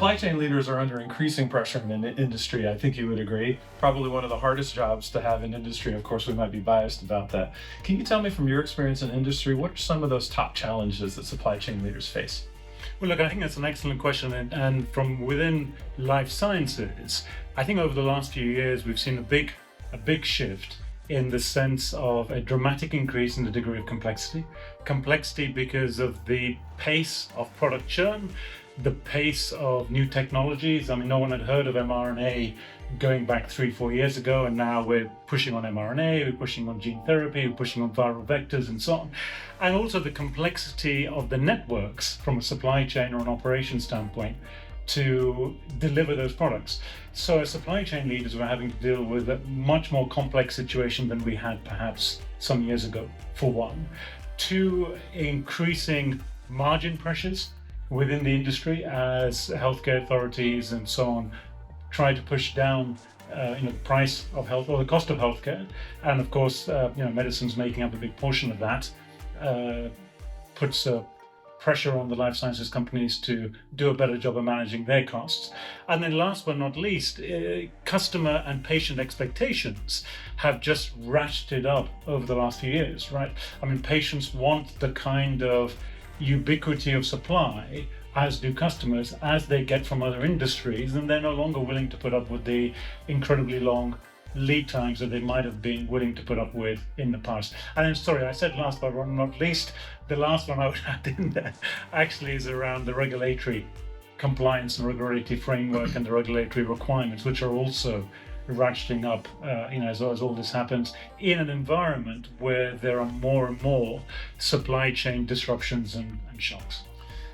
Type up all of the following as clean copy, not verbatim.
Supply chain leaders are under increasing pressure in the industry. I think you would agree. Probably one of the hardest jobs to have in industry. Of course, we might be biased about that. Can you tell me from your experience in industry, what are some of those top challenges that supply chain leaders face? Well, look, I think that's an excellent question. And from within life sciences, I think over the last few years, we've seen a big shift in the sense of a dramatic increase in the degree of complexity. Complexity because of the pace of product churn, the pace of new technologies. I mean, no one had heard of mRNA going back 3-4 years ago, and now we're pushing on mRNA, we're pushing on gene therapy, we're pushing on viral vectors and so on. And also the complexity of the networks from a supply chain or an operations standpoint to deliver those products. So as supply chain leaders, we're having to deal with a much more complex situation than we had perhaps some years ago, for one. Two, increasing margin pressures within the industry as healthcare authorities and so on try to push down the price of health or the cost of healthcare. And of course, medicine's making up a big portion of that, puts pressure on the life sciences companies to do a better job of managing their costs. And then last but not least, customer and patient expectations have just ratcheted up over the last few years, right? I mean, patients want the kind of ubiquity of supply, as do customers, as they get from other industries, and they're no longer willing to put up with the incredibly long lead times that they might have been willing to put up with in the past. And then, sorry, I said last but not least, the last one I would add in there actually is around the regulatory compliance and regulatory framework and the regulatory requirements, which are also ratcheting up as all this happens in an environment where there are more and more supply chain disruptions and shocks.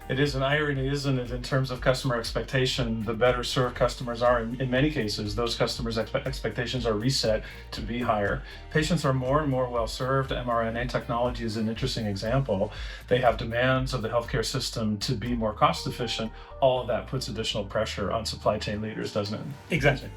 It is an irony, isn't it, in terms of customer expectation? The better served customers are, in many cases, those customers' expectations are reset to be higher. Patients are more and more well served. mRNA technology is an interesting example. They have demands of the healthcare system to be more cost efficient. All of that puts additional pressure on supply chain leaders, doesn't it? Exactly.